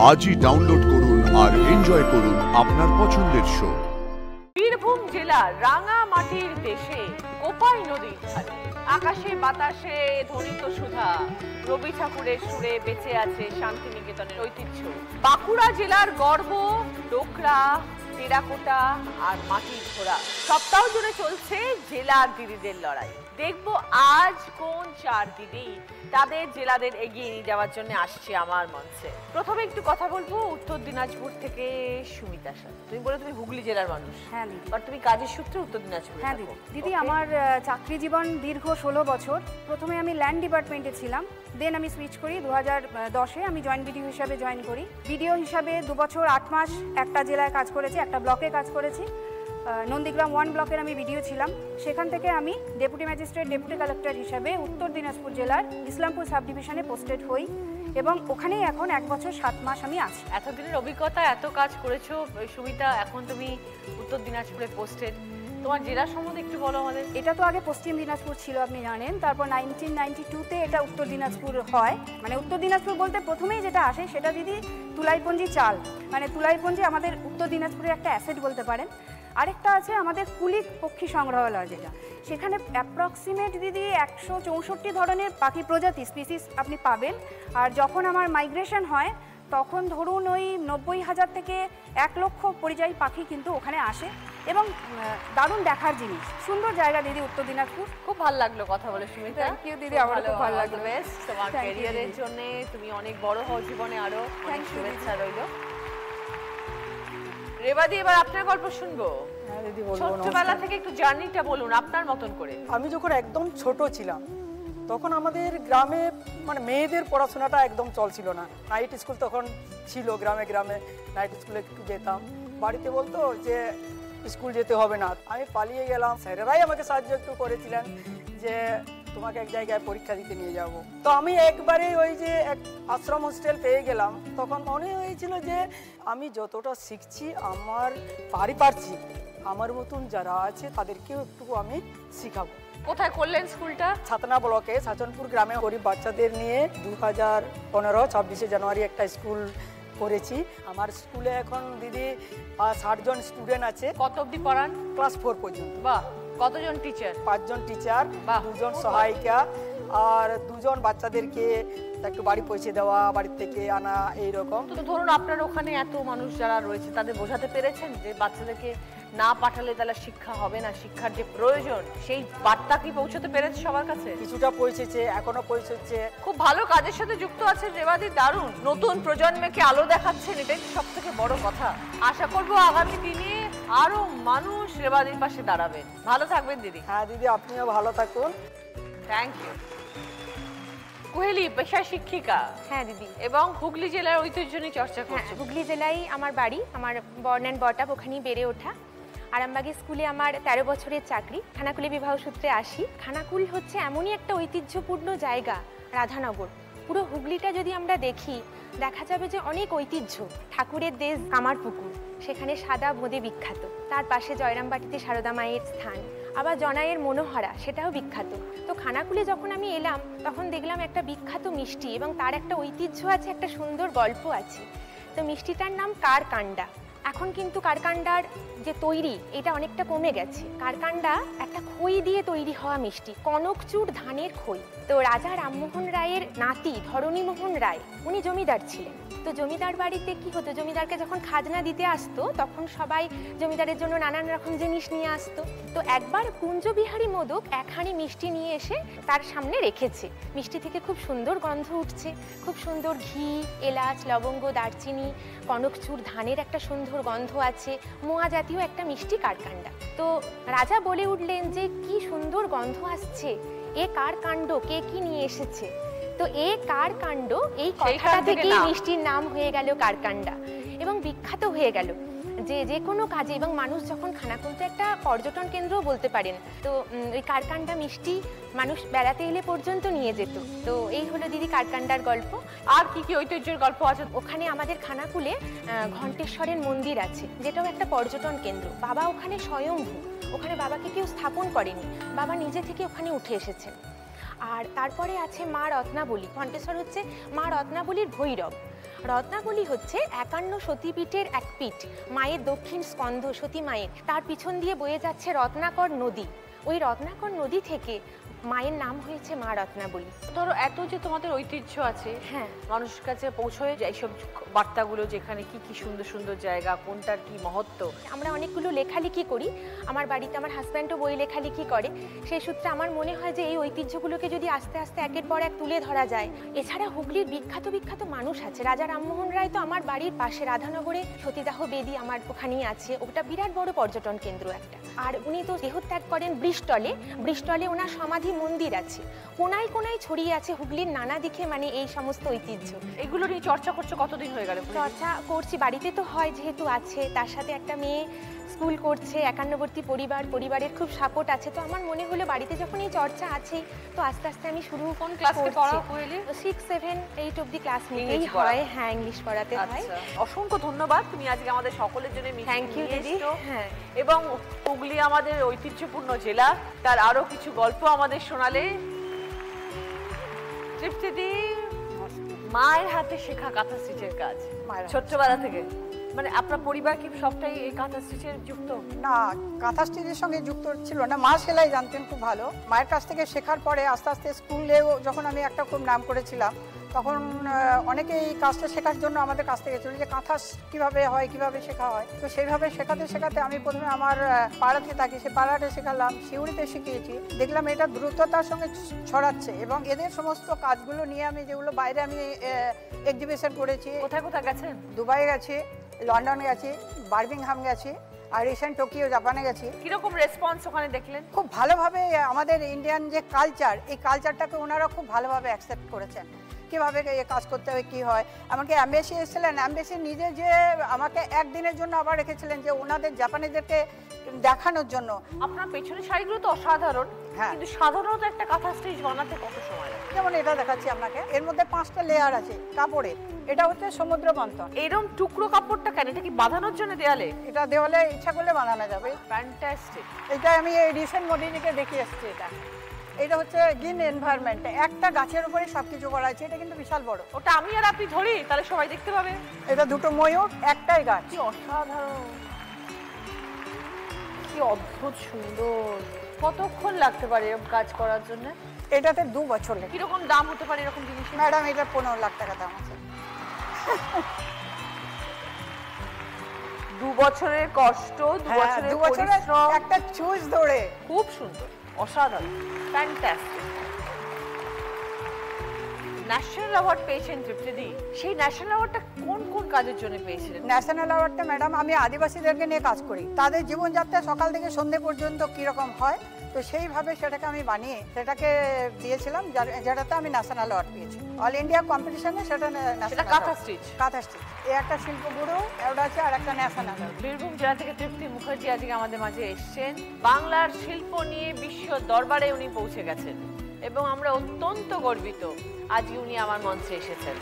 আজই ডাউনলোড করুন আর এনজয় করুন আপনার পছন্দের শো। বীরভূম জেলার রাঙামাটির দেশে কোপাই নদীর ধারে আকাশে বাতাসে ধ্বনিত সুধা, রবি ঠাকুরের সুরে বেঁচে আছে শান্তিনিকেতনের ঐতিহ্য। বাঁকুড়া জেলার গর্ব ডোকরা, টেরাকোটা আর মাটির ঘোড়া। সপ্তাহ জুড়ে চলছে জেলার দিদিদের লড়াই। দেখবো আজ কোন চার দিদি তাদের জেলাদের এগিয়ে নিয়ে যাওয়ার জন্য আসছে আমার মঞ্চে। প্রথমে একটু কথা বলবো উত্তর দিনাজপুর থেকে সুমিতার সাথে। তুমি বলে তুমি হুগলি জেলার মানুষ। হ্যাঁ দিদি। আর তুমি কাজের সূত্রে উত্তর দিনাজপুর। হ্যাঁ দিদি। দিদি আমার চাকরি জীবন দীর্ঘ 16 বছর। প্রথমে আমি ল্যান্ড ডিপার্টমেন্টে ছিলাম, দেন আমি সুইচ করি 2010-এ আমি জয়েন্ট বিডিও হিসাবে জয়েন করি। বিডিও হিসাবে 2 বছর 8 মাস একটা জেলায় কাজ করেছি, একটা ব্লকে কাজ করেছি। নন্দীগ্রাম 1 ব্লকের আমি বিডিও ছিলাম। সেখান থেকে আমি ডেপুটি ম্যাজিস্ট্রেট, ডেপুটি কালেক্টর হিসাবে উত্তর দিনাজপুর জেলার ইসলামপুর সাব ডিভিশনে পোস্টেড হই এবং ওখানেই এখন 1 বছর 7 মাস আমি আছি। এতদিনের অভিজ্ঞতা, এত কাজ করেছো সুমিতা, এখন তুমি উত্তর দিনাজপুরে পোস্টেড। তোমার জেলা সম্বন্ধে একটু বলো আমাদের। এটা তো আগে পশ্চিম দিনাজপুর ছিল, আপনি জানেন। তারপর 1992-তে এটা উত্তর দিনাজপুর হয়। মানে উত্তর দিনাজপুর বলতে প্রথমেই যেটা আসে সেটা দিদি তুলাইপঞ্জি চাল, মানে তুলাইপঞ্জি আমাদের উত্তর দিনাজপুরের একটা অ্যাসেট বলতে পারেন। আরেকটা আছে আমাদের কুলিক পক্ষী সংগ্রহালয়, যেটা সেখানে অ্যাপ্রক্সিমেট দিদি 164 ধরনের পাখি প্রজাতি স্পিসিস আপনি পাবেন। আর যখন আমার মাইগ্রেশন হয় তখন ধরুন ওই 90,000 থেকে 1 লক্ষ পরিযায়ী পাখি কিন্তু ওখানে আসে এবং দারুণ দেখার জিনিস, সুন্দর জায়গা দিদি উত্তর দিনাজপুর। খুব ভালো লাগলো কথা বলে সুমিতা। থ্যাংক ইউ দিদি, আমার খুব ভালো লাগলো। তোমার ক্যারিয়ারের জন্য তুমি অনেক বড় হও জীবনে, আরো অনেক শুভেচ্ছা রইল। রেবাদি, এবার আপনার গল্প শুনবো। হ্যাঁ দিদি বলবো। ছোটবেলা থেকে একটু জার্নিটা বলুন আপনার মতন করে। আমি যখন একদম ছোট ছিলাম তখন আমাদের গ্রামে মানে মেয়েদের পড়াশোনাটা একদম চলছিল না। নাইট স্কুল তখন ছিল গ্রামে গ্রামে, নাইট স্কুলে একটু যেতাম। বাড়িতে বলতো যে স্কুল যেতে হবে না, আমি পালিয়ে গেলাম। স্যারেরাই আমাকে সাহায্য একটু করেছিলেন যে তোমাকে এক জায়গায় পরীক্ষা দিতে নিয়ে যাব। তো আমি একবারে ওই যে এক আশ্রম হোস্টেল পেয়ে গেলাম। তখন মনে হয়েছিল যে আমি যতটা শিখছি আমার পারিপার্শ্বিক আমার মতন যারা আছে তাদেরকেও একটু আমি শিখাবো। কোথায় করলেন স্কুলটা? ছাতনা ব্লকে সাচনপুর গ্রামে গরিব বাচ্চাদের নিয়ে 2015-26 জানুয়ারি একটা স্কুল করেছি। আমার স্কুলে এখন দিদি 60 জন স্টুডেন্ট আছে। কত অবধি পড়ান? ক্লাস 4 পর্যন্ত। বাহ, কতজন টিচার? 5 জন টিচার, 2 জন সহায়িকা আর 2 জন বাচ্চাদেরকে একটু বাড়ি পৌঁছে দেওয়া, বাড়ি থেকে আনা, এইরকম। তো ধরুন আপনার ওখানে এত মানুষ যারা রয়েছে তাদের বোঝাতে পেরেছেন যে বাচ্চাদেরকে না পাঠালে তাহলে শিক্ষা হবে না, শিক্ষার যে প্রয়োজন সেই বার্তা কি পৌঁছতে পেরেছে সবার কাছে? কিছুটা পৌঁছেছে, এখনো পৌঁছচ্ছে। খুব ভালো কাজের সাথে যুক্ত আছে রেবাদি, দারুণ। নতুন প্রজন্মকে আলো দেখাচ্ছেন, এটাই সব থেকে বড় কথা। আশা করবো আগামী দিনে আরো মানুষ রেবাদির পাশে দাঁড়াবেন। ভালো থাকবেন দিদি। হ্যাঁ দিদি, আপনিও ভালো থাকুন। Thank you. কুহেলি পেশা শিক্ষিকা। হ্যাঁ দিদি। এবং হুগলি জেলার ঐতিহ্য নিয়ে চর্চা করছি। হুগলি জেলায় আমার বাড়ি, আমার বর্ন অ্যান্ড বট আপ ওখানেই বেড়ে ওঠা। আরামবাগের স্কুলে আমার 13 বছরের চাকরি। খানাকুলে বিবাহ সূত্রে আসি। খানাকুল হচ্ছে এমনই একটা ঐতিহ্যপূর্ণ জায়গা, রাধানগর। পুরো হুগলিটা যদি আমরা দেখি দেখা যাবে যে অনেক ঐতিহ্য। ঠাকুরের দেশ কামারপুকুর, সেখানে সাদা বোঁদে বিখ্যাত। তার পাশে জয়রামবাটিতে সারদা মায়ের স্থান, আবার জনাইয়ের মনোহরা, সেটাও বিখ্যাত। তো খানাকুলে যখন আমি এলাম তখন দেখলাম একটা বিখ্যাত মিষ্টি এবং তার একটা ঐতিহ্য আছে, একটা সুন্দর গল্প আছে। তো মিষ্টিটার নাম কারকান্ডা। এখন কিন্তু কারকান্ডার যে তৈরি এটা অনেকটা কমে গেছে। কারকান্ডা একটা খই দিয়ে তৈরি হওয়া মিষ্টি, কনকচুর ধানের খই। তো রাজা রামমোহন রায়ের নাতি ধরণীমোহন রায় উনি জমিদার ছিলেন। তো জমিদার বাড়িতে কি হতো, জমিদারকে যখন খাজনা দিতে আসতো তখন সবাই জমিদারের জন্য নানান রকম জিনিস নিয়ে আসতো। তো একবার কুঞ্জবিহারী মোদক 1 হাঁড়ি মিষ্টি নিয়ে এসে তার সামনে রেখেছে। মিষ্টি থেকে খুব সুন্দর গন্ধ উঠছে, খুব সুন্দর ঘি, এলাচ, লবঙ্গ, দারচিনি, কনকচুর ধানের একটা সুন্দর গন্ধ আছে, মোয়া জাতীয় একটা মিষ্টি কারকান্ডা। তো রাজা বলে উঠলেন যে কি সুন্দর গন্ধ আসছে, এ কার কাণ্ড, কে কি নিয়ে এসেছে। তো এ কার কাণ্ড, এই কথাটা থেকেই মিষ্টির নাম হয়ে গেল কারকান্ডা এবং বিখ্যাত হয়ে গেল যে কোনো কাজে। এবং মানুষ যখন খানাকুল তো একটা পর্যটন কেন্দ্র বলতে পারেন, তো ওই কারকান্ডা মিষ্টি মানুষ বেড়াতে এলে পর্যন্ত নিয়ে যেত। তো এই হলো দিদি কারকান্ডার গল্প। আর কি কি ঐতিহ্যের গল্প আছে? ওখানে আমাদের খানাকুলে ঘণ্টেশ্বরের মন্দির আছে, যেটাও একটা পর্যটন কেন্দ্র। বাবা ওখানে স্বয়ংভূ, ওখানে বাবাকে কেউ স্থাপন করেনি, বাবা নিজে থেকে ওখানে উঠে এসেছেন। আর তারপরে আছে মা রত্নাবলী। ঘণ্টেশ্বর হচ্ছে মা রত্নাবলীর ভৈরব। রত্নাবলী হচ্ছে 51 সতীপীঠের এক পীঠ, মায়ের দক্ষিণ স্কন্ধ সতী মায়ের, তার পিছন দিয়ে বয়ে যাচ্ছে রত্নাকর নদী। ওই রত্নাকর নদী থেকে মায়ের নাম হয়েছে মা রত্নাবলী। ধরো এত যে তোমাদের ঐতিহ্য আছে, হ্যাঁ, মানুষের কাছে পৌঁছয় যায় এইসব বার্তাগুলো, যেখানে কি কি সুন্দর সুন্দর জায়গা, কোনটার কি মহত্ব। আমরা অনেকগুলো লেখালেখি করি, আমার বাড়িতে আমার হাজব্যান্ডও বই লেখালেখি করে, সেই সূত্রে আমার মনে হয় যে এই ঐতিহ্যগুলোকে যদি আস্তে আস্তে একের পর এক তুলে ধরা যায়। এছাড়া হুগলির বিখ্যাত বিখ্যাত মানুষ আছে, রাজা রামমোহন রায় তো আমার বাড়ির পাশে রাধানগরে সতীদাহ বেদি আমার ওখানেই আছে, ওটা বিরাট বড় পর্যটন কেন্দ্র একটা। আর উনি তো দেহত্যাগ করেন ব্রিস্টলে, ব্রিস্টলে ওনার সমাধি মন্দির আছে, কোনায় কোনায় ছড়িয়ে আছে হুগলির নানা দিকে মানে এই সমস্ত ঐতিহ্য। এগুলো নিয়ে চর্চা করছো কতদিন হয়ে গেল? চর্চা করছি, বাড়িতে তো হয় যেহেতু আছে, তার সাথে একটা মেয়ে স্কুল করছে, একান্নবর্তী পরিবারের খুব সাপোর্ট আছে, তো আমার মনে হলো বাড়িতে যখন এই চর্চা আছেই তো আস্তে আস্তে আমি শুরু কোন ক্লাসে পড়াও হইলে? 6, 7, 8 অবধি ক্লাস নিতেই ইংলিশ পড়াও? হয়। হ্যাঁ, ইংলিশ পড়াতে হয়। অসংখ্য ধন্যবাদ, তুমি আজকে আমাদের সকলের জন্য থ্যাংক ইউ দিদি। হ্যাঁ, এবং হুগলি আমাদের ঐতিহ্যপূর্ণ জেলা, তার আরো কিছু গল্প আমাদের শোনালে। তৃপ্তিদি, মায়ের হাতে শেখা কাঁথা স্টিচের কাজ ছোট্টবেলা থেকে, মানে আপনার পরিবার কি সবটাই এই কাঁথা স্টিচের যুক্ত? না, কাঁথা স্টিচের সঙ্গে যুক্ত ছিল না, মা সেলাই জানতেন খুব ভালো। মায়ের কাছ থেকে শেখার পরে আস্তে আস্তে স্কুলেও যখন আমি একটা খুব নাম করেছিলাম, তখন অনেকে এই কাজটা শেখার জন্য আমাদের কাছ থেকে ছিল যে কাঁথা কীভাবে হয়, কীভাবে শেখা হয়। তো সেইভাবে শেখাতে শেখাতে আমি প্রথমে আমার পাড়াতে থাকি, সে পাড়াতে শেখালাম, শিউড়িতে শিখিয়েছি, দেখলাম এটা দ্রুততার সঙ্গে ছড়াচ্ছে। এবং এদের সমস্ত কাজগুলো নিয়ে আমি যেগুলো বাইরে আমি এক্সিবিশন করেছি। কোথায় কোথায় গেছেন? দুবাই গেছি, লন্ডন গেছি, বার্মিংহাম গেছি, আর রিসেন্ট টোকিও জাপানে গেছি। কিরকম রেসপন্স ওখানে দেখলেন? খুব ভালোভাবে আমাদের ইন্ডিয়ান যে কালচার, এই কালচারটাকে ওনারা খুব ভালোভাবে অ্যাকসেপ্ট করেছেন, কীভাবে কাজ করতে হয়, কী হয়। আমাকে অ্যাম্বাসি এসেছিলেন, অ্যাম্বাসি নিজে যে আমাকে একদিনের জন্য আবার রেখেছিলেন যে ওনাদের জাপানিদেরকে দেখানোর জন্য। আপনার পেছনের শাড়িগুলো তো অসাধারণ, হ্যাঁ, কিন্তু সাধারণত একটা কাঁথা স্টিচ বানাতে কত সময় লাগে? যেমন এটা দেখাচ্ছি আপনাকে, এর মধ্যে 5টা লেয়ার আছে কাপড়ে। এটা হচ্ছে সমুদ্র মন্থন। এরকম টুকরো কাপড়টা কেন? এটা কি বাঁধানোর জন্য দেয়ালে? এটা দেওয়ালে ইচ্ছা করলে বানানো যাবে। ফ্যান্টাস্টিক। এটা আমি এই রিসেন্ট মোদিজিকে দেখিয়ে এসেছি। এটা হচ্ছে গ্রিন এনভায়রনমেন্ট, একটা গাছের উপরে সবকিছু করা আছে। এটা কিন্তু বিশাল বড়। ওটা আমি আর আপনি ধরি, তাহলে সবাই দেখতে পাবে। এটা দুটো ময়ূর, একটাই গাছ। কি অসাধারণ, কি অদ্ভুত সুন্দর। কতক্ষণ লাগতে পারে এরকম কাজ করার জন্য? এটাতে 2 বছর লাগে। কিরকম দাম হতে পারে এরকম জিনিস? ম্যাডাম, এটা 15 লাখ টাকা দাম আছে। 2 বছরের কষ্ট, 2 বছরের 2 বছরের পরিশ্রম, একটা চুজ ধরে। খুব সুন্দর, অসাধারণ, ফ্যান্টাস্টিক। ন্যাশনাল অ্যাওয়ার্ড পেয়েছেন তৃপ্তিদি, সেই ন্যাশনাল অ্যাওয়ার্ডটা কোন কোন কাজের জন্য পেয়েছিলেন? ন্যাশনাল অ্যাওয়ার্ডটা ম্যাডাম, আমি আদিবাসীদেরকে নিয়ে কাজ করি, তাদের জীবনযাত্রা সকাল থেকে সন্ধ্যে পর্যন্ত কীরকম হয়, তো সেইভাবে সেটাকে আমি বানিয়ে সেটাকে দিয়েছিলাম, যেটাতে আমি ন্যাশনাল অ্যাওয়ার্ড পেয়েছি। অল ইন্ডিয়া কম্পিটিশনে সেটা কাঁথা স্টিচ। কাঁথা স্টিচ, এই একটা শিল্পগুরু অ্যাওয়ার্ড আছে, আর একটা ন্যাশনাল অ্যাওয়ার্ড। বীরভূম জেলা থেকে তৃপ্তি মুখার্জি আজকে আমাদের মাঝে এসেছেন। বাংলার শিল্প নিয়ে বিশ্ব দরবারে উনি পৌঁছে গেছেন এবং আমরা অত্যন্ত গর্বিত আজকে উনি আমার মঞ্চে এসেছেন।